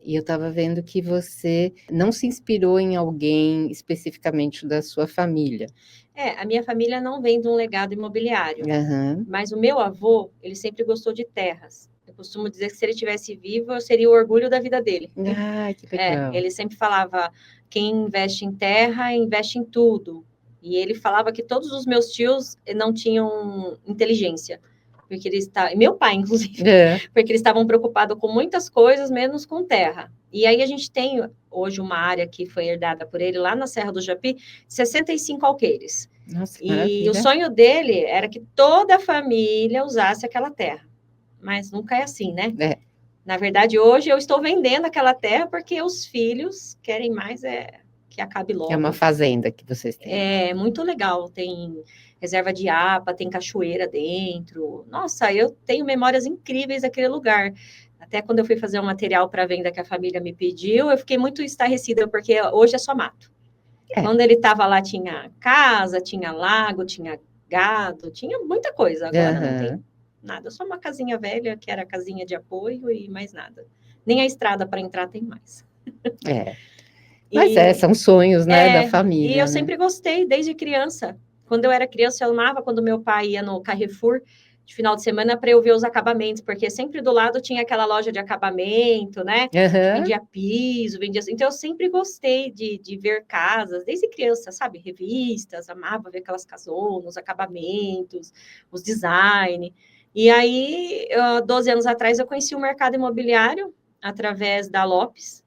E eu estava vendo que você não se inspirou em alguém especificamente da sua família. A minha família não vem de um legado imobiliário, Aham. mas o meu avô, ele sempre gostou de terras. Eu costumo dizer que se ele estivesse vivo, eu seria o orgulho da vida dele. Ah, que legal. Ele sempre falava, quem investe em terra, investe em tudo. E ele falava que todos os meus tios não tinham inteligência. Porque eles meu pai, inclusive, porque eles estavam preocupados com muitas coisas, menos com terra. E aí a gente tem hoje uma área que foi herdada por ele, lá na Serra do Japi, 65 alqueires. Nossa, que E maravilha. o sonho dele era que toda a família usasse aquela terra. Mas nunca é assim, né? Na verdade, hoje eu estou vendendo aquela terra porque os filhos querem mais que acabe logo. É uma fazenda que vocês têm. É muito legal. Tem reserva de APA, tem cachoeira dentro. Nossa, eu tenho memórias incríveis daquele lugar. Até quando eu fui fazer um material para venda que a família me pediu, eu fiquei muito estarrecida, porque hoje é só mato. Quando ele estava lá, tinha casa, tinha lago, tinha gado, tinha muita coisa. Agora não tem nada, só uma casinha velha, que era a casinha de apoio e mais nada. Nem a estrada para entrar tem mais. Mas são sonhos, né, da família. E eu sempre gostei, desde criança. Quando eu era criança, eu amava quando meu pai ia no Carrefour de final de semana para eu ver os acabamentos, porque sempre do lado tinha aquela loja de acabamento, né? Vendia piso, vendia... Então, eu sempre gostei de ver casas, desde criança, sabe? Revistas, amava ver aquelas casonas, os acabamentos, os design. E aí, 12 anos atrás, eu conheci o mercado imobiliário através da Lopes.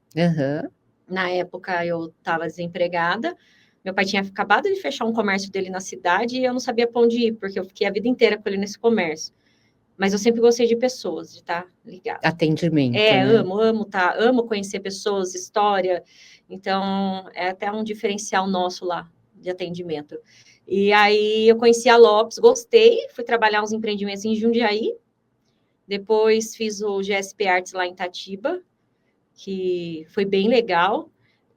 Na época, eu estava desempregada. Meu pai tinha acabado de fechar um comércio dele na cidade e eu não sabia para onde ir, porque eu fiquei a vida inteira com ele nesse comércio. Mas eu sempre gostei de pessoas, de estar ligada. Atendimento, né? Amo conhecer pessoas, história. Então, é até um diferencial nosso lá, de atendimento. E aí, eu conheci a Lopes, gostei, fui trabalhar uns empreendimentos em Jundiaí. Depois, fiz o GSP Arts lá em Itatiba, que foi bem legal.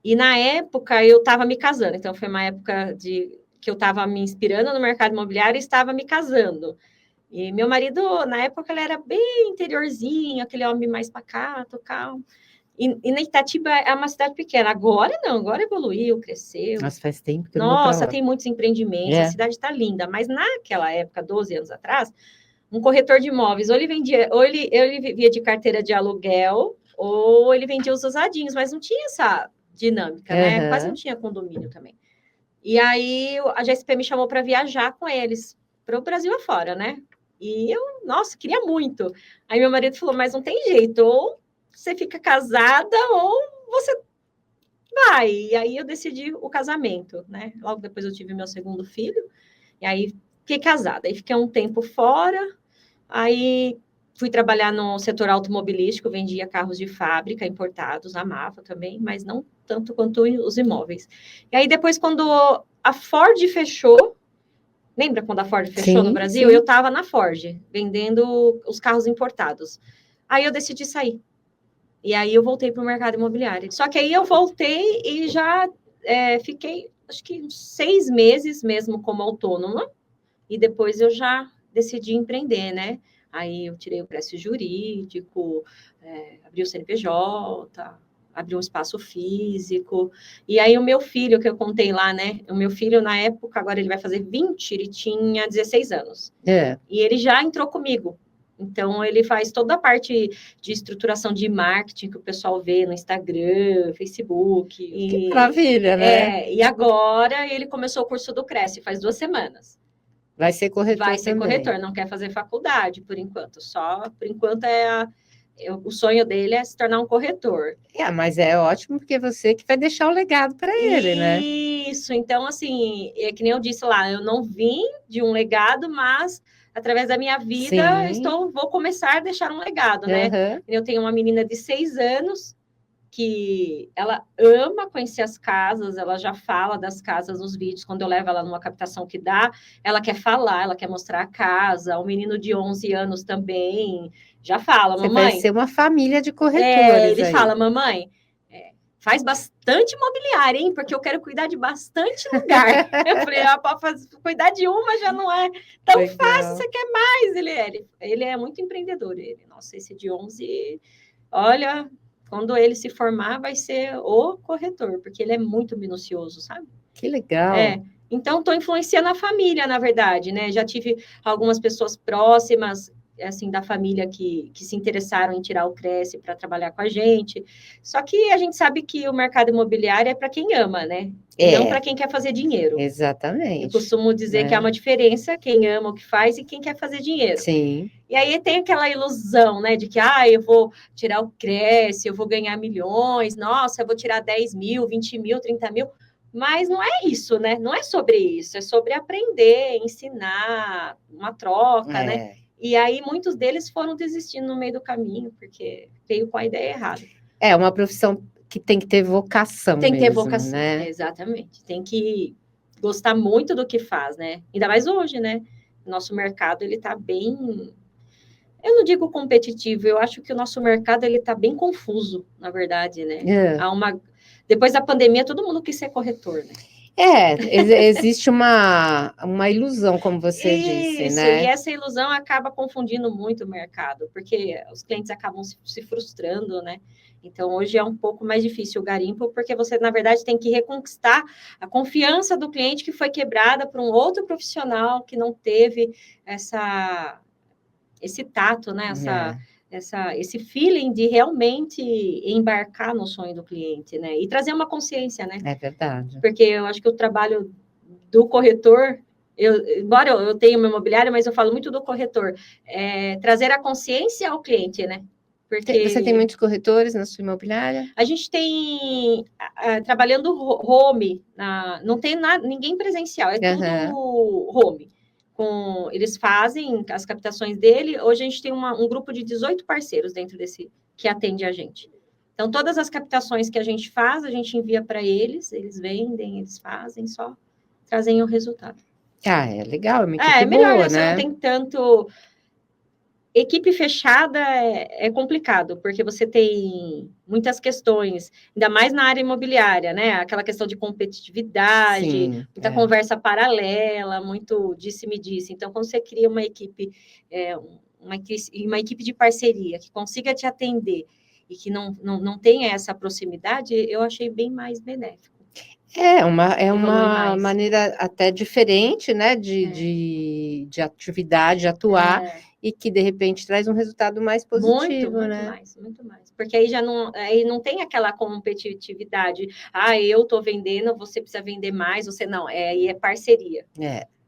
E na época eu estava me casando, então foi uma época que eu estava me inspirando no mercado imobiliário e estava me casando. E meu marido, na época, ele era bem interiorzinho, aquele homem mais pacato, calmo. E na Itatiba é uma cidade pequena. Agora não, agora evoluiu, cresceu. Nossa, faz tempo que eu não vou pra lá. Tem muitos empreendimentos, a cidade está linda. Mas naquela época, 12 anos atrás, um corretor de imóveis, ou ele vivia de carteira de aluguel, ou ele vendia os usadinhos, mas não tinha essa dinâmica, né? Quase não tinha condomínio também. E aí a GSP me chamou para viajar com eles para o Brasil afora, né? E eu, nossa, queria muito. Aí meu marido falou, mas não tem jeito, ou você fica casada ou você vai. E aí eu decidi o casamento, né? Logo depois eu tive meu segundo filho, e aí fiquei casada. Aí fiquei um tempo fora, aí fui trabalhar no setor automobilístico, vendia carros de fábrica importados, amava também, mas não tanto quanto os imóveis. E aí depois, quando a Ford fechou, lembra quando a Ford fechou no Brasil? Sim. Eu estava na Ford, vendendo os carros importados. Aí eu decidi sair. E aí eu voltei para o mercado imobiliário. Só que aí eu voltei e já fiquei, acho que uns 6 meses mesmo como autônoma. E depois eu já decidi empreender, né? Aí eu tirei o crédito jurídico, abri o CNPJ, abri um espaço físico. E aí o meu filho, que eu contei lá, né? O meu filho, na época, agora ele vai fazer 20, ele tinha 16 anos. E ele já entrou comigo. Então, ele faz toda a parte de estruturação de marketing que o pessoal vê no Instagram, Facebook. Que maravilha, né? E agora ele começou o curso do Cresce, faz 2 semanas. Vai ser corretor também. Vai ser corretor, não quer fazer faculdade, por enquanto. Por enquanto, o sonho dele é se tornar um corretor. Mas é ótimo, porque você que vai deixar o legado para ele, né? Isso, então, assim, que nem eu disse lá, eu não vim de um legado, mas através da minha vida, vou começar a deixar um legado, né? Eu tenho uma menina de 6 anos, que ela ama conhecer as casas, ela já fala das casas nos vídeos, quando eu levo ela numa captação que dá, ela quer falar, ela quer mostrar a casa, o menino de 11 anos também já fala, mamãe... Você vai ser uma família de corretores ele fala, mamãe, faz bastante imobiliário, hein? Porque eu quero cuidar de bastante lugar. Eu falei, cuidar de uma já não é tão fácil, você quer mais. Ele é muito empreendedor, ele. Nossa, esse de 11, olha... Quando ele se formar, vai ser o corretor, porque ele é muito minucioso, sabe? Que legal. Então, estou influenciando a família, na verdade, né? Já tive algumas pessoas próximas, assim, da família que se interessaram em tirar o Cresce para trabalhar com a gente. Só que a gente sabe que o mercado imobiliário é para quem ama, né? E não para quem quer fazer dinheiro. Exatamente. Eu costumo dizer que há uma diferença, quem ama o que faz e quem quer fazer dinheiro. Sim. E aí tem aquela ilusão, né, de que, eu vou tirar o Cresce, eu vou ganhar milhões, nossa, eu vou tirar 10 mil, 20 mil, 30 mil. Mas não é isso, né? Não é sobre isso, é sobre aprender, ensinar, uma troca, né? E aí muitos deles foram desistindo no meio do caminho, porque veio com a ideia errada. É uma profissão que tem que ter vocação mesmo, tem que ter vocação, né? Exatamente. Tem que gostar muito do que faz, né? Ainda mais hoje, né? Nosso mercado, ele tá bem... Eu não digo competitivo, eu acho que o nosso mercado, ele tá bem confuso, na verdade, né? Depois da pandemia, todo mundo quis ser corretor, né? Existe uma ilusão, como você disse, né? E essa ilusão acaba confundindo muito o mercado, porque os clientes acabam se frustrando, né? Então, hoje é um pouco mais difícil o garimpo, porque você, na verdade, tem que reconquistar a confiança do cliente que foi quebrada por um outro profissional que não teve esse tato, né? Esse feeling de realmente embarcar no sonho do cliente, né? E trazer uma consciência, né? É verdade. Porque eu acho que o trabalho do corretor, embora eu tenha uma imobiliária, mas eu falo muito do corretor, trazer a consciência ao cliente, né? Porque você tem muitos corretores na sua imobiliária? A gente tem, trabalhando home, não tem ninguém presencial, é tudo home. Eles fazem as captações dele. Hoje a gente tem um grupo de 18 parceiros dentro desse, que atende a gente. Então, todas as captações que a gente faz, a gente envia para eles vendem, eles fazem, só trazem o resultado. É legal, é uma equipe melhor, boa, né? Você não tem tanto... Equipe fechada é complicado, porque você tem muitas questões, ainda mais na área imobiliária, né? Aquela questão de competitividade, muita conversa paralela, muito disse-me-disse. Então, quando você cria uma equipe, uma equipe de parceria que consiga te atender e que não tenha essa proximidade, eu achei bem mais benéfico. É uma maneira até diferente, né, de atividade, de atuar, e que, de repente, traz um resultado mais positivo, né? Muito mais. Porque aí aí não tem aquela competitividade. Eu estou vendendo, você precisa vender mais, você não. Aí é parceria.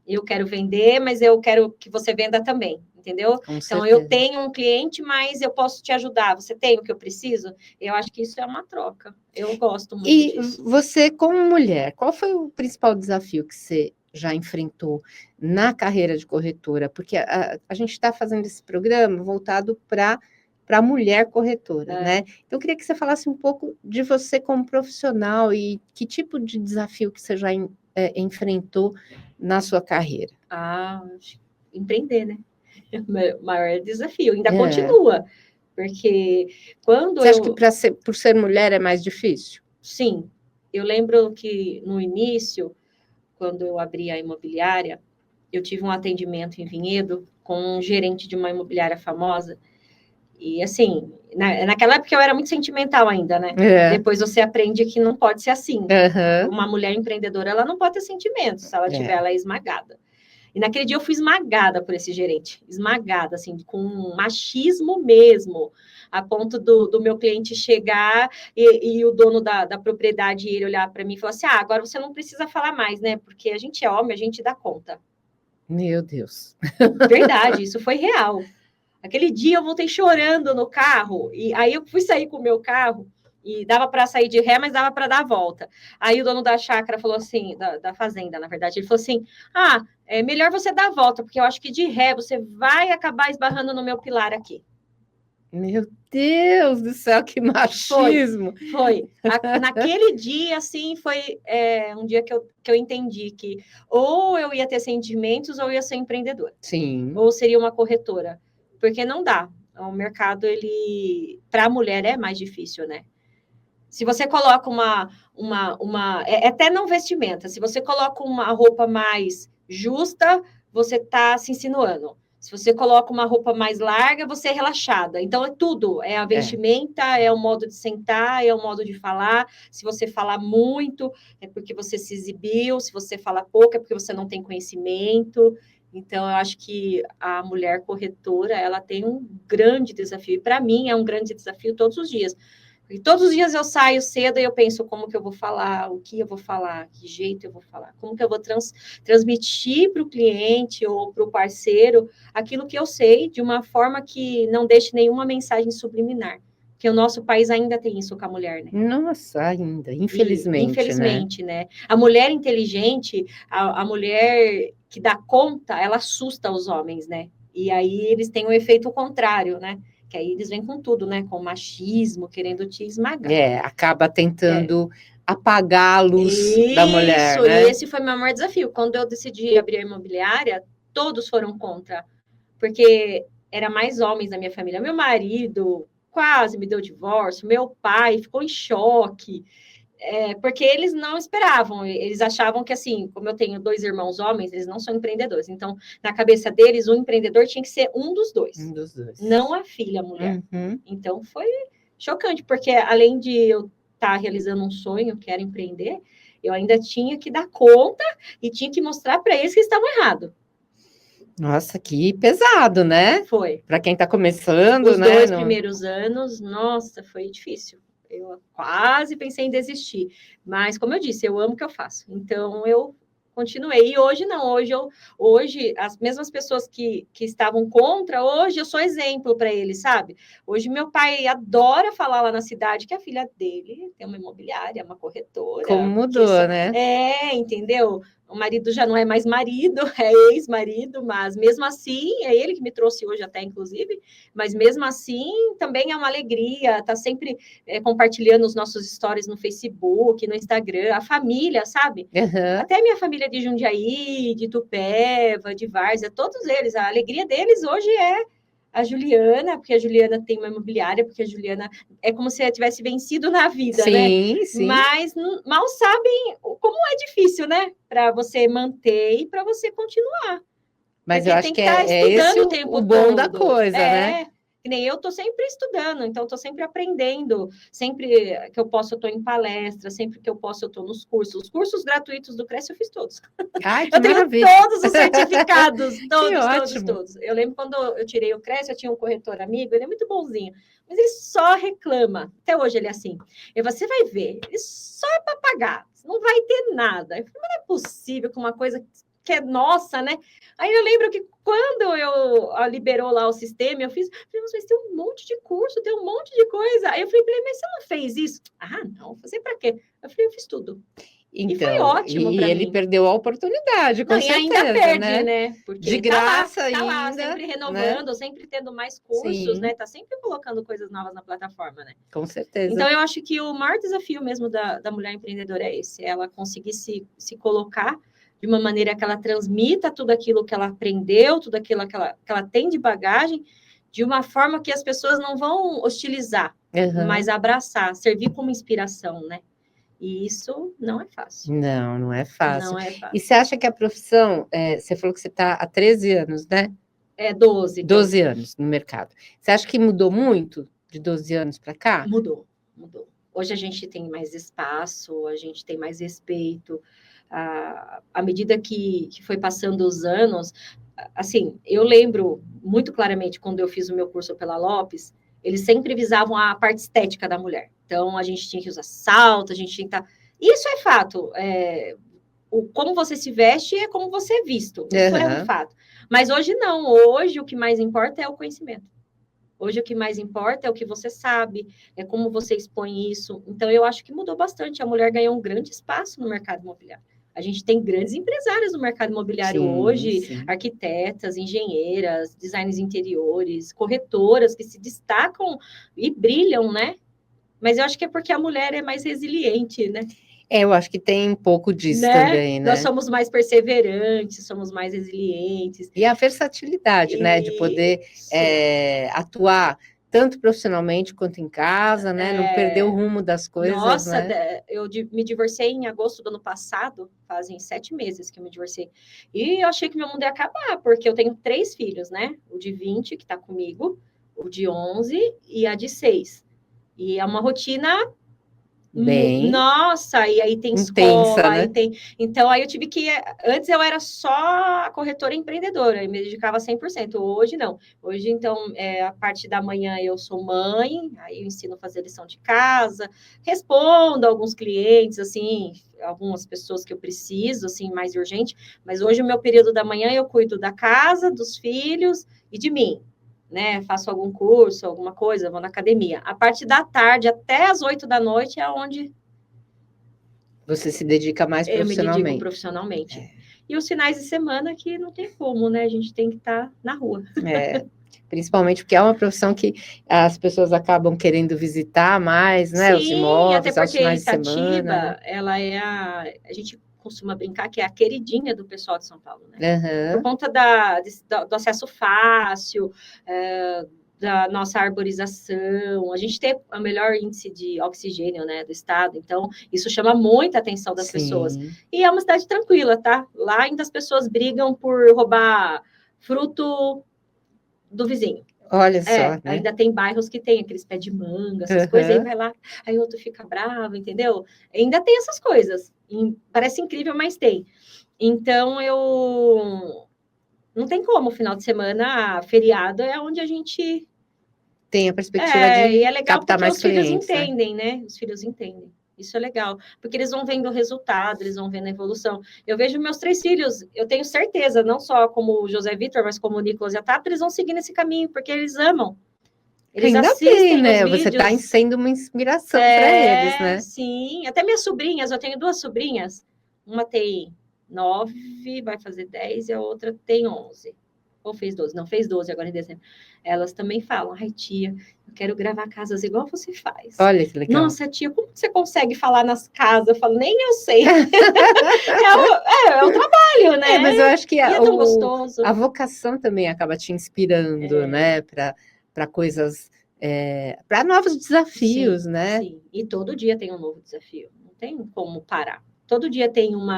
Eu quero vender, mas eu quero que você venda também, entendeu? Então, eu tenho um cliente, mas eu posso te ajudar. Você tem o que eu preciso? Eu acho que isso é uma troca. Eu gosto muito disso. E você, como mulher, qual foi o principal desafio que você já enfrentou na carreira de corretora? Porque a gente está fazendo esse programa voltado para a mulher corretora, né? Então, eu queria que você falasse um pouco de você como profissional e que tipo de desafio que você já enfrentou na sua carreira. Empreender, né? O maior desafio, ainda continua. Porque quando Você acha que por ser mulher é mais difícil? Sim. Eu lembro que no início, quando eu abri a imobiliária, eu tive um atendimento em Vinhedo com um gerente de uma imobiliária famosa. E assim, naquela época eu era muito sentimental ainda, né? Depois você aprende que não pode ser assim. Uma mulher empreendedora, ela não pode ter sentimentos. Se ela tiver, ela é esmagada. E naquele dia eu fui esmagada por esse gerente. Esmagada, assim, com machismo mesmo. A ponto do meu cliente chegar e o dono da propriedade, ele olhar para mim e falar assim, agora você não precisa falar mais, né? Porque a gente é homem, a gente dá conta. Meu Deus. Verdade, isso foi real. Aquele dia eu voltei chorando no carro, e aí eu fui sair com o meu carro, e dava para sair de ré, mas dava para dar a volta. Aí o dono da chácara falou assim, da fazenda, na verdade, ele falou assim, é melhor você dar a volta, porque eu acho que de ré você vai acabar esbarrando no meu pilar aqui. Meu Deus do céu, que machismo! Foi. Naquele dia, assim, foi um dia que eu entendi que ou eu ia ter sentimentos ou eu ia ser empreendedora. Sim. Ou seria uma corretora. Porque não dá. O mercado, para a mulher é mais difícil, né? Se você coloca até não vestimenta, se você coloca uma roupa mais justa, você está se insinuando. Se você coloca uma roupa mais larga, você é relaxada. Então, é tudo. É a vestimenta, é o modo de sentar, é o modo de falar. Se você falar muito, é porque você se exibiu. Se você fala pouco, é porque você não tem conhecimento. Então, eu acho que a mulher corretora, ela tem um grande desafio. E, para mim, é um grande desafio todos os dias. E todos os dias eu saio cedo e eu penso como que eu vou falar, o que eu vou falar, que jeito eu vou falar, como que eu vou transmitir para o cliente ou para o parceiro aquilo que eu sei de uma forma que não deixe nenhuma mensagem subliminar. Porque o nosso país ainda tem isso com a mulher, né? Nossa, ainda, infelizmente, infelizmente, né? A mulher inteligente, a mulher que dá conta, ela assusta os homens, né? E aí eles têm um efeito contrário, né? Que aí eles vêm com tudo, né? Com machismo, querendo te esmagar. Acaba tentando apagar a luz da mulher, né? né? E esse foi meu maior desafio. Quando eu decidi abrir a imobiliária, todos foram contra, porque era mais homens na minha família. Meu marido quase me deu divórcio, meu pai ficou em choque, porque eles não esperavam, eles achavam que, assim, como eu tenho 2 irmãos homens, eles não são empreendedores, então, na cabeça deles, o empreendedor tinha que ser um dos dois. Não a filha, a mulher. Então, foi chocante, porque além de eu estar realizando um sonho, que era empreender, eu ainda tinha que dar conta e tinha que mostrar para eles que estavam errados. Nossa, que pesado, né? Foi. Para quem está começando, Os 2 primeiros anos, nossa, foi difícil. Eu quase pensei em desistir. Mas, como eu disse, eu amo o que eu faço. Então, eu continuei. E hoje não. Hoje as mesmas pessoas que estavam contra, hoje eu sou exemplo para eles, sabe? Hoje meu pai adora falar lá na cidade que a filha dele tem uma imobiliária, uma corretora. Como mudou, né? Entendeu? O marido já não é mais marido, é ex-marido, mas mesmo assim, é ele que me trouxe hoje até, inclusive, mas mesmo assim, também é uma alegria, tá sempre compartilhando os nossos stories no Facebook, no Instagram, a família, sabe? Até minha família de Jundiaí, de Itupeva, de Várzea, todos eles, a alegria deles hoje é a Juliana, porque a Juliana tem uma imobiliária, porque a Juliana é como se ela tivesse vencido na vida, né? Sim. Mas mal sabem como é difícil, né? Para você manter e para você continuar. Mas porque eu acho que é esse o tempo bom todo. Da coisa, né? Que nem eu estou sempre estudando, então estou sempre aprendendo. Sempre que eu posso, eu estou em palestra, sempre que eu posso, eu estou nos cursos. Os cursos gratuitos do Cresce eu fiz todos. Ai, que eu tenho maravilha. todos os certificados, todos. Eu lembro quando eu tirei o Cresce, eu tinha um corretor amigo, ele é muito bonzinho, mas ele só reclama. Até hoje ele é assim. Você vai ver, ele só é para pagar, não vai ter nada. Eu falei, mas não é possível que uma coisa que é nossa, né? Aí eu lembro que quando eu liberou lá o sistema, eu falei, mas tem um monte de curso, tem um monte de coisa. Aí eu falei, mas você não fez isso? Não, fazer para quê? Eu falei, eu fiz tudo. Então, e foi ótimo para mim. E ele perdeu a oportunidade, com certeza, e ainda perde, né? Porque de graça tá ainda. Lá, sempre renovando, né? Sempre tendo mais cursos, né? Tá sempre colocando coisas novas na plataforma, né? Com certeza. Então, eu acho que o maior desafio mesmo da mulher empreendedora é esse, ela conseguir se colocar de uma maneira que ela transmita tudo aquilo que ela aprendeu, tudo aquilo que ela tem de bagagem, de uma forma que as pessoas não vão hostilizar, mas abraçar, servir como inspiração, né? E isso não é fácil. Não é fácil. Não é fácil. E você acha que a profissão, você falou que você está há 13 anos, né? 12. 12 anos no mercado. Você acha que mudou muito de 12 anos para cá? Mudou. Hoje a gente tem mais espaço, a gente tem mais respeito. À medida que foi passando os anos, assim, eu lembro muito claramente quando eu fiz o meu curso pela Lopes, eles sempre visavam a parte estética da mulher. Então, a gente tinha que usar salto, a gente tinha que estar... Isso é fato. Como você se veste é como você é visto. Isso é um fato. Mas hoje não. Hoje o que mais importa é o conhecimento. Hoje o que mais importa é o que você sabe, é como você expõe isso. Então, eu acho que mudou bastante. A mulher ganhou um grande espaço no mercado imobiliário. A gente tem grandes empresárias no mercado imobiliário hoje, arquitetas, engenheiras, designers interiores, corretoras que se destacam e brilham, né? Mas eu acho que é porque a mulher é mais resiliente, né? Eu acho que tem um pouco disso também, né? Nós somos mais perseverantes, somos mais resilientes. E a versatilidade, né? De poder atuar tanto profissionalmente quanto em casa, né? Não perder o rumo das coisas, nossa, né? eu me divorciei em agosto do ano passado, fazem 7 meses que eu me divorciei. E eu achei que meu mundo ia acabar, porque eu tenho 3 filhos, né? O de 20, que tá comigo, o de 11 e a de 6. E é uma rotina Bem nossa, e aí tem intensa, escola, né? aí tem. Então, aí eu tive que. Antes eu era só corretora empreendedora, e me dedicava 100%. Hoje não. Hoje, então, a parte da manhã eu sou mãe, aí eu ensino a fazer lição de casa, respondo a alguns clientes, assim, algumas pessoas que eu preciso, assim, mais urgente. Mas hoje, o meu período da manhã, eu cuido da casa, dos filhos e de mim. Né, faço algum curso, alguma coisa, vou na academia. A parte da tarde até as 8 da noite é onde você se dedica mais eu me dedico profissionalmente. profissionalmente. E os finais de semana que não tem como, né? A gente tem que estar na rua. Principalmente porque é uma profissão que as pessoas acabam querendo visitar mais, né? Os Sim, até imóveis aos porque finais de semana, né? Itatiba, ela é a gente costuma brincar que é a queridinha do pessoal de São Paulo, né? Por Uhum. conta do acesso fácil, da nossa arborização, a gente tem o melhor índice de oxigênio, né, do estado, então isso chama muita atenção das pessoas. E é uma cidade tranquila, tá? Lá ainda as pessoas brigam por roubar fruto do vizinho. Olha só, né? Ainda tem bairros que tem aqueles pés de manga, essas coisas, aí vai lá, aí o outro fica bravo, entendeu? Ainda tem essas coisas. Parece incrível, mas tem. Então, não tem como, final de semana, feriado é onde a gente... Tem a perspectiva E de é legal captar porque mais os filhos clientes, né? entendem, né? Os filhos entendem. Isso é legal, porque eles vão vendo o resultado, eles vão vendo a evolução. Eu vejo meus 3 filhos, eu tenho certeza, não só como o José Vitor, mas como o Nicolas e a Tata, eles vão seguir nesse caminho, porque eles amam. Eles Ainda bem, assistem os né? Você está vídeos. sendo uma inspiração para eles, né? Sim. Até minhas sobrinhas, eu tenho 2 sobrinhas. Uma tem 9, vai fazer 10, e a outra tem 11. Ou fez 12? Não, fez 12 agora em dezembro. Elas também falam, ai tia, eu quero gravar casas igual você faz. Olha que legal. Nossa, tia, como você consegue falar nas casas? Eu falo, nem eu sei. É o trabalho, né? Mas eu acho que é tão gostoso. a vocação também acaba te inspirando, né? Para coisas, para novos desafios, Sim, né? sim. E todo dia tem um novo desafio. Não tem como parar. Todo dia tem um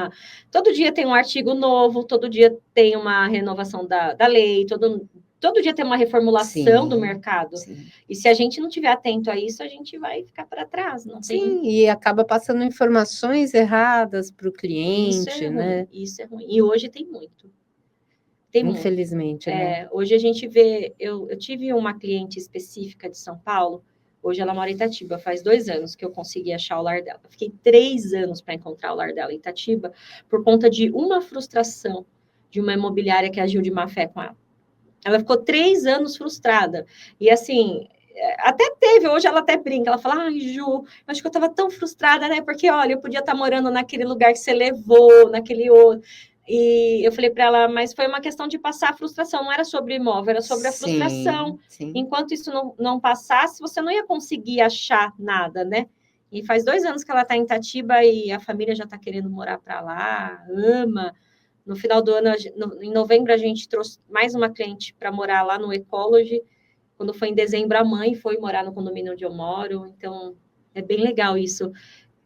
artigo novo, todo dia tem uma renovação da lei, todo dia tem uma reformulação do mercado. Sim. E se a gente não estiver atento a isso, a gente vai ficar para trás. Não tem... Sim, e acaba passando informações erradas para o cliente, né? Isso é ruim. E hoje tem muito. Infelizmente, né? Hoje a gente vê... Eu tive uma cliente específica de São Paulo. Hoje ela mora em Itatiba, faz 2 anos que eu consegui achar o lar dela. Fiquei 3 anos para encontrar o lar dela em Itatiba, por conta de uma frustração de uma imobiliária que agiu de má fé com ela. Ela ficou 3 anos frustrada. E assim, até teve, hoje ela até brinca, ela fala, ai, Ju, eu acho que eu estava tão frustrada, né? Porque, olha, eu podia estar morando naquele lugar que você levou, naquele outro. E eu falei para ela, mas foi uma questão de passar a frustração, não era sobre imóvel, era sobre a frustração. Sim. Enquanto isso não passasse, você não ia conseguir achar nada, né? E faz 2 anos que ela está em Itatiba e a família já está querendo morar para lá, ama. No final do ano, em novembro, a gente trouxe mais uma cliente para morar lá no Ecology. Quando foi em dezembro, a mãe foi morar no condomínio onde eu moro. Então, é bem legal isso.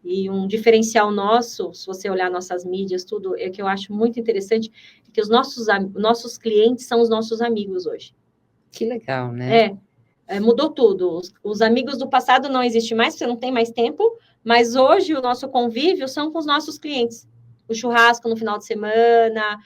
E um diferencial nosso, se você olhar nossas mídias, tudo, é que eu acho muito interessante, é que os nossos clientes são os nossos amigos hoje. Que legal, né? Mudou tudo. Os amigos do passado não existem mais, você não tem mais tempo, mas hoje o nosso convívio são com os nossos clientes. O churrasco no final de semana,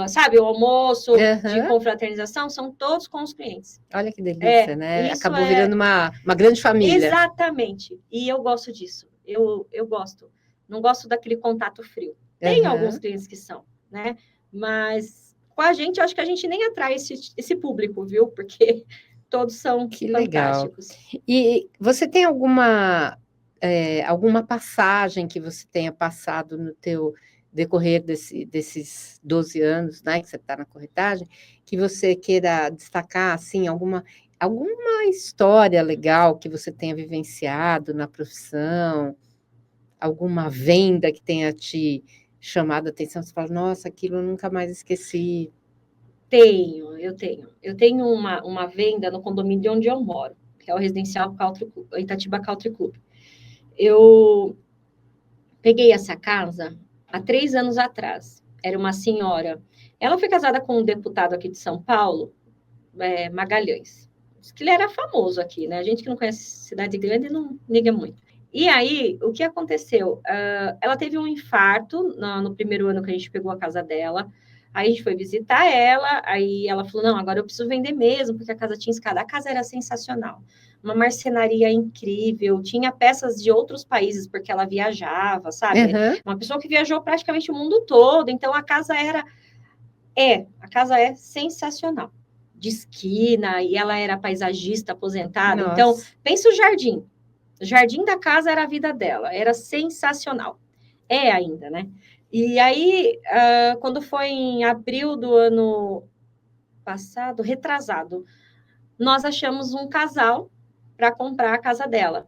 sabe, o almoço de confraternização, são todos com os clientes. Olha que delícia, né? Isso acabou virando uma grande família. Exatamente. E eu gosto disso. Eu gosto. Não gosto daquele contato frio. Tem alguns clientes que são, né? Mas com a gente, eu acho que a gente nem atrai esse público, viu? Porque todos são fantásticos. Legal. E você tem alguma passagem que você tenha passado no teu decorrer desses 12 anos, né, que você está na corretagem, que você queira destacar, assim, alguma história legal que você tenha vivenciado na profissão, alguma venda que tenha te chamado a atenção, você fala, nossa, aquilo eu nunca mais esqueci. Eu tenho uma venda no condomínio de onde eu moro. que é o Residencial Itatiba Country Club. Eu peguei essa casa há 3 anos atrás. Era uma senhora. Ela foi casada com um deputado aqui de São Paulo, Magalhães. Diz que ele era famoso aqui, né? A gente que não conhece cidade grande não liga muito. E aí, o que aconteceu? Ela teve um infarto no primeiro ano que a gente pegou a casa dela. Aí a gente foi visitar ela, aí ela falou, não, agora eu preciso vender mesmo, porque a casa tinha escada. A casa era sensacional. Uma marcenaria incrível, tinha peças de outros países, porque ela viajava, sabe? Uhum. Uma pessoa que viajou praticamente o mundo todo. Então, a casa é sensacional. De esquina, e ela era paisagista aposentada. Nossa. Então, pensa o jardim. O jardim da casa era a vida dela, era sensacional. É ainda, né? E aí, quando foi em abril do ano passado, retrasado, nós achamos um casal para comprar a casa dela.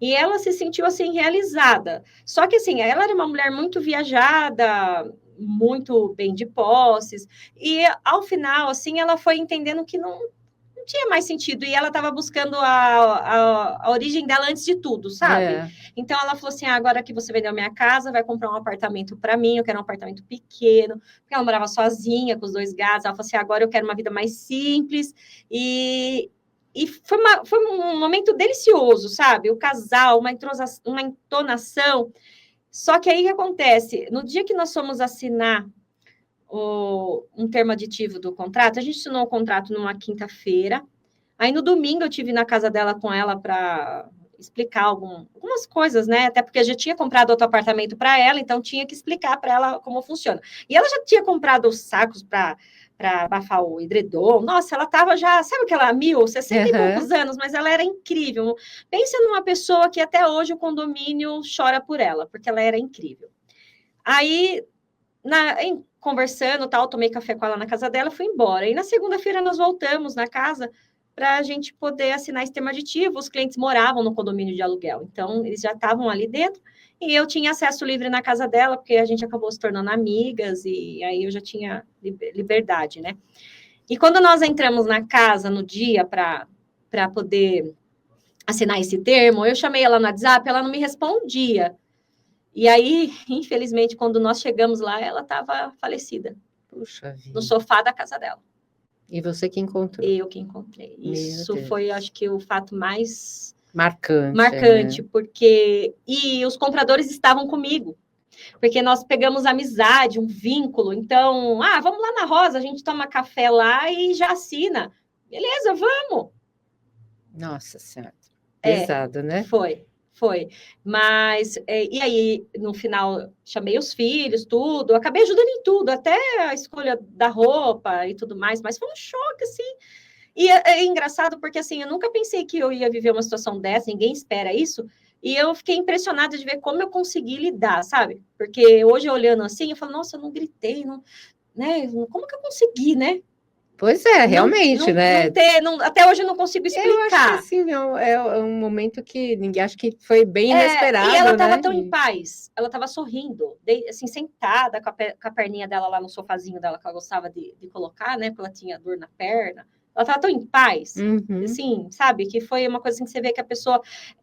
E ela se sentiu, assim, realizada. Só que, assim, ela era uma mulher muito viajada, muito bem de posses, e ao final, assim, ela foi entendendo que não tinha mais sentido, e ela estava buscando a origem dela antes de tudo, sabe? Então ela falou assim, agora que você vendeu minha casa, vai comprar um apartamento para mim, eu quero um apartamento pequeno, porque ela morava sozinha, com os 2 gatos, ela falou assim, agora eu quero uma vida mais simples, e foi um momento delicioso, sabe? O casal, uma entonação, só que aí o que acontece? No dia que nós fomos assinar um termo aditivo do contrato, a gente assinou o contrato numa quinta-feira, aí no domingo eu tive na casa dela com ela para explicar algumas coisas, né? Até porque eu já tinha comprado outro apartamento para ela, então tinha que explicar para ela como funciona. E ela já tinha comprado os sacos para abafar o edredom. Nossa, ela estava já, sabe aquela 60 e poucos anos, mas ela era incrível. Pensa numa pessoa que até hoje o condomínio chora por ela, porque ela era incrível. Aí, conversando, tal, tomei café com ela na casa dela, fui embora. E na segunda-feira nós voltamos na casa para a gente poder assinar esse termo aditivo. Os clientes moravam no condomínio de aluguel, então eles já estavam ali dentro e eu tinha acesso livre na casa dela, porque a gente acabou se tornando amigas e aí eu já tinha liberdade, né? E quando nós entramos na casa no dia para poder assinar esse termo, eu chamei ela no WhatsApp, ela não me respondia. E aí, infelizmente, quando nós chegamos lá, ela estava falecida. Puxa vida. No sofá da casa dela. E você que encontrou? Eu que encontrei. Isso foi, acho que, o fato mais marcante, né? Porque... E os compradores estavam comigo. Porque nós pegamos amizade, um vínculo. Então, vamos lá na Rosa, a gente toma café lá e já assina. Beleza, vamos. Nossa Senhora. Pesado, né? Foi. Mas, e aí, no final, chamei os filhos, tudo, acabei ajudando em tudo, até a escolha da roupa e tudo mais, mas foi um choque, assim. E é engraçado porque, assim, eu nunca pensei que eu ia viver uma situação dessa, ninguém espera isso, e eu fiquei impressionada de ver como eu consegui lidar, sabe? Porque hoje, olhando assim, eu falo, nossa, eu não gritei, não, né? Como que eu consegui, né? Pois é, realmente, né? Até hoje eu não consigo explicar. Eu acho que assim, é um momento que ninguém acha que foi bem inesperado. E ela estava tão em paz, ela estava sorrindo, assim, sentada com a perninha dela lá no sofazinho dela, que ela gostava de colocar, né? Porque ela tinha dor na perna. Ela estava tão em paz, assim, sabe? Que foi uma coisa assim que você vê que a pessoa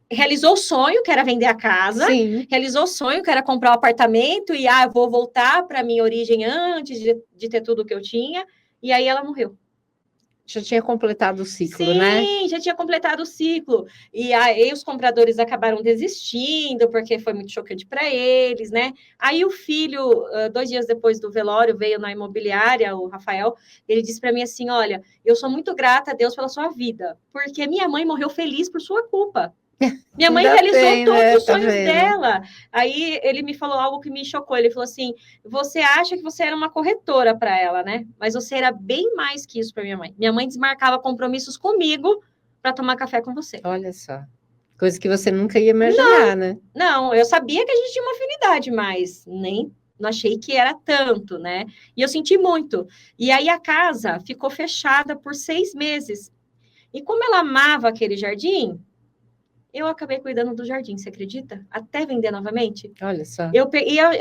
realizou o sonho, que era vender a casa, realizou o sonho, que era comprar o apartamento, e eu vou voltar para a minha origem antes de ter tudo que eu tinha. E aí ela morreu. Já tinha completado o ciclo, né? Sim, já tinha completado o ciclo. E aí os compradores acabaram desistindo, porque foi muito chocante para eles, né? Aí o filho, 2 dias depois do velório, veio na imobiliária, o Rafael, ele disse para mim assim, olha, eu sou muito grata a Deus pela sua vida, porque minha mãe morreu feliz por sua culpa. Minha mãe realizou todos os sonhos dela. Aí ele me falou algo que me chocou. Ele falou assim: você acha que você era uma corretora para ela, né? Mas você era bem mais que isso para minha mãe. Minha mãe desmarcava compromissos comigo para tomar café com você. Olha só. Coisa que você nunca ia imaginar, né? Não, eu sabia que a gente tinha uma afinidade, mas não achei que era tanto, né? E eu senti muito. E aí a casa ficou fechada por 6 meses. E como ela amava aquele jardim, eu acabei cuidando do jardim, você acredita? Até vender novamente. Olha só. Eu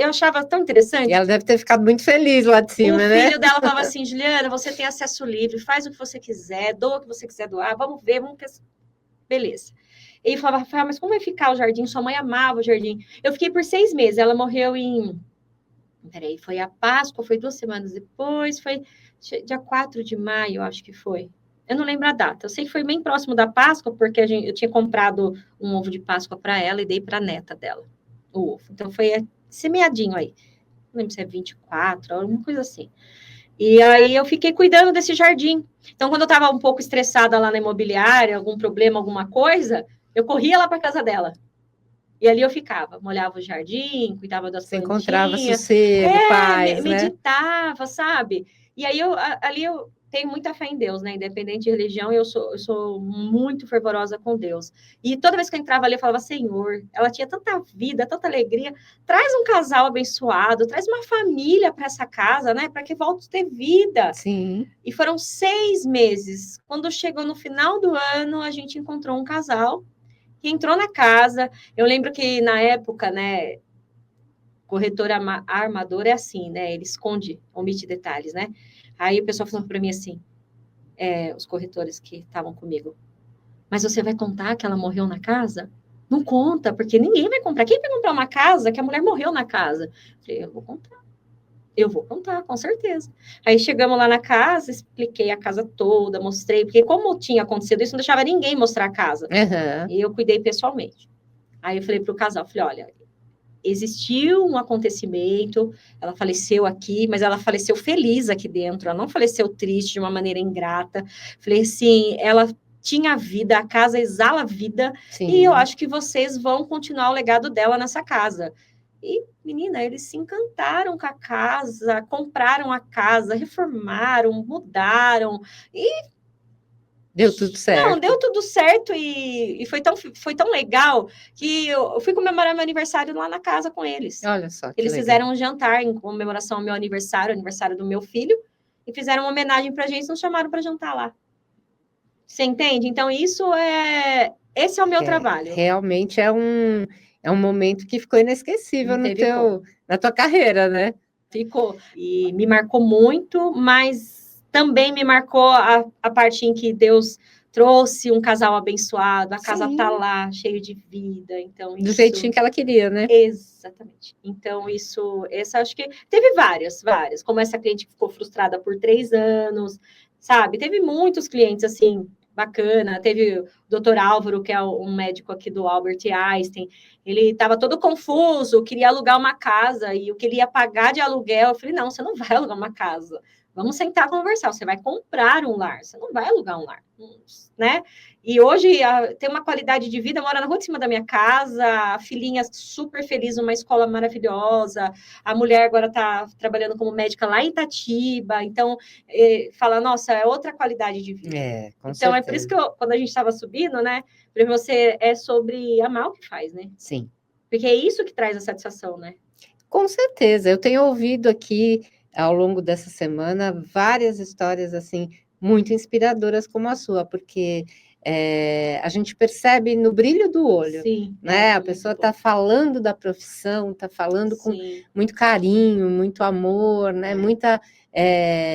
achava tão interessante. E ela deve ter ficado muito feliz lá de cima, né? O filho dela falava assim, Juliana, você tem acesso livre, faz o que você quiser, doa o que você quiser doar, vamos ver, beleza. Ele falava, Rafael, mas como vai ficar o jardim? Sua mãe amava o jardim. Eu fiquei por 6 meses, ela morreu em... Peraí, foi a Páscoa, foi 2 semanas depois, foi dia 4 de maio, acho que foi. Eu não lembro a data. Eu sei que foi bem próximo da Páscoa, porque eu tinha comprado um ovo de Páscoa para ela e dei para a neta dela, o ovo. Então, foi semeadinho aí. Não lembro se é 24, alguma coisa assim. E aí, eu fiquei cuidando desse jardim. Então, quando eu estava um pouco estressada lá na imobiliária, algum problema, alguma coisa, eu corria lá para casa dela. E ali eu ficava, molhava o jardim, cuidava das Você encontrava plantinhas, sossego, paz, né? meditava, sabe? E aí ali eu tenho muita fé em Deus, né? Independente de religião, eu sou muito fervorosa com Deus. E toda vez que eu entrava ali, eu falava, Senhor, ela tinha tanta vida, tanta alegria, traz um casal abençoado, traz uma família para essa casa, né? Para que volte a ter vida. Sim. E foram 6 meses. Quando chegou no final do ano, a gente encontrou um casal que entrou na casa. Eu lembro que na época, né, corretor armador é assim, né? Ele esconde, omite detalhes, né? Aí o pessoal falou para mim assim, os corretores que estavam comigo, mas você vai contar que ela morreu na casa? Não conta, porque ninguém vai comprar. Quem vai comprar uma casa que a mulher morreu na casa? Eu falei, eu vou contar. Eu vou contar, com certeza. Aí chegamos lá na casa, expliquei a casa toda, mostrei, porque como tinha acontecido isso, não deixava ninguém mostrar a casa. Uhum. E eu cuidei pessoalmente. Aí eu falei para o casal, falei, olha, existiu um acontecimento, ela faleceu aqui, mas ela faleceu feliz aqui dentro, ela não faleceu triste, de uma maneira ingrata. Falei assim, ela tinha vida, a casa exala vida, Sim. E eu acho que vocês vão continuar o legado dela nessa casa. E, menina, eles se encantaram com a casa, compraram a casa, reformaram, mudaram, e deu tudo certo. Não, deu tudo certo e foi tão legal que eu fui comemorar meu aniversário lá na casa com eles. Olha só, que eles legal. Fizeram um jantar em comemoração ao meu aniversário do meu filho, e fizeram uma homenagem pra gente, nos chamaram para jantar lá. Você entende? Então, esse é o meu trabalho. Realmente é um momento que ficou inesquecível na tua carreira, né? Ficou. E me marcou muito, mas também me marcou a parte em que Deus trouxe um casal abençoado, a casa tá lá, cheio de vida, então do jeitinho que ela queria, né? Exatamente. Então, essa acho que teve várias, como essa cliente que ficou frustrada por 3 anos, sabe? Teve muitos clientes, assim, bacana, teve o Dr. Álvaro, que é um médico aqui do Albert Einstein, ele estava todo confuso, queria alugar uma casa, e o que ele ia pagar de aluguel, eu falei, não, você não vai alugar uma casa, vamos sentar e conversar, você vai comprar um lar, você não vai alugar um lar, né? E hoje tem uma qualidade de vida, mora na rua de cima da minha casa, a filhinha super feliz numa escola maravilhosa, a mulher agora está trabalhando como médica lá em Itatiba, então fala, nossa, é outra qualidade de vida. Com então certeza. É por isso que quando a gente estava subindo, né, para você é sobre amar o que faz, né? Sim. Porque é isso que traz a satisfação, né? Com certeza, eu tenho ouvido aqui ao longo dessa semana várias histórias assim muito inspiradoras como a sua, porque a gente percebe no brilho do olho, Sim, né? A pessoa está falando da profissão, está falando com muito carinho, muito amor, né? Muita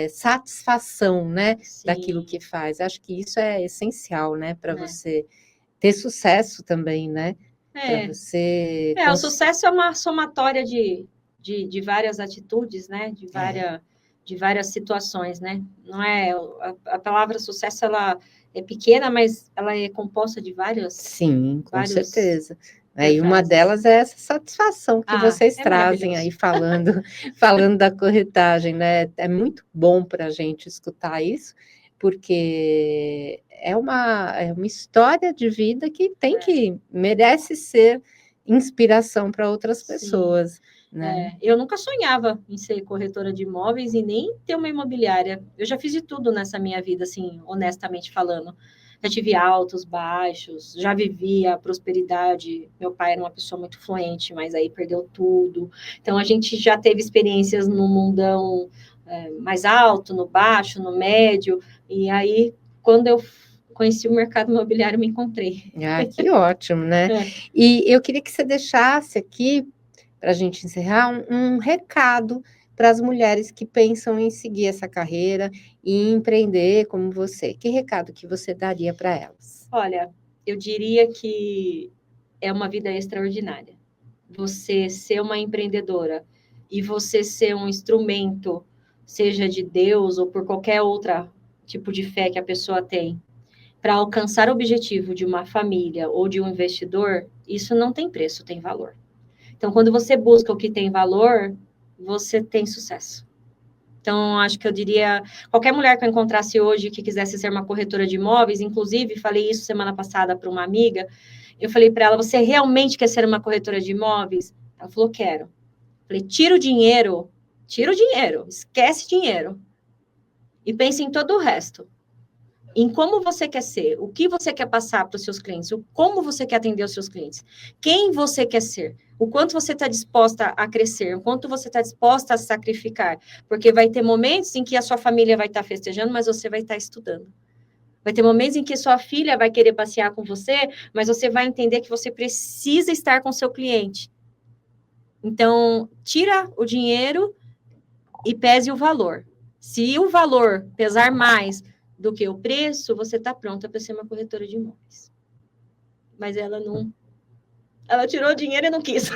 satisfação, né? Daquilo que faz. Acho que isso é essencial, né? Para você ter sucesso também, né? Para você... o sucesso é uma somatória de várias atitudes, né? De várias situações, né? Não é a palavra sucesso, ela é pequena, mas ela é composta de várias. Sim, com certeza. E uma delas é essa satisfação que vocês trazem aí falando da corretagem, né? É muito bom para a gente escutar isso, porque é uma história de vida que merece ser inspiração para outras pessoas. Né? Eu nunca sonhava em ser corretora de imóveis e nem ter uma imobiliária. Eu já fiz de tudo nessa minha vida, assim, honestamente falando. Já tive altos, baixos, já vivi a prosperidade. Meu pai era uma pessoa muito fluente, mas aí perdeu tudo. Então, a gente já teve experiências no mundão mais alto, no baixo, no médio. E aí, quando eu conheci o mercado imobiliário, me encontrei. Que ótimo, né? E eu queria que você deixasse aqui, para a gente encerrar, um recado para as mulheres que pensam em seguir essa carreira e empreender como você. Que recado que você daria para elas? Olha, eu diria que é uma vida extraordinária. Você ser uma empreendedora e você ser um instrumento, seja de Deus ou por qualquer outro tipo de fé que a pessoa tem, para alcançar o objetivo de uma família ou de um investidor, isso não tem preço, tem valor. Então, quando você busca o que tem valor, você tem sucesso. Então, acho que eu diria, qualquer mulher que eu encontrasse hoje que quisesse ser uma corretora de imóveis, inclusive, falei isso semana passada para uma amiga, eu falei para ela, você realmente quer ser uma corretora de imóveis? Ela falou, quero. Eu falei, tira o dinheiro, esquece dinheiro. E pense em todo o resto. Em como você quer ser, o que você quer passar para os seus clientes, como você quer atender os seus clientes, quem você quer ser, o quanto você está disposta a crescer, o quanto você está disposta a sacrificar, porque vai ter momentos em que a sua família vai estar festejando, mas você vai estar estudando. Vai ter momentos em que sua filha vai querer passear com você, mas você vai entender que você precisa estar com seu cliente. Então, tira o dinheiro e pese o valor. Se o valor pesar mais do que o preço, você está pronta para ser uma corretora de imóveis. Mas ela não... Ela tirou o dinheiro e não quis.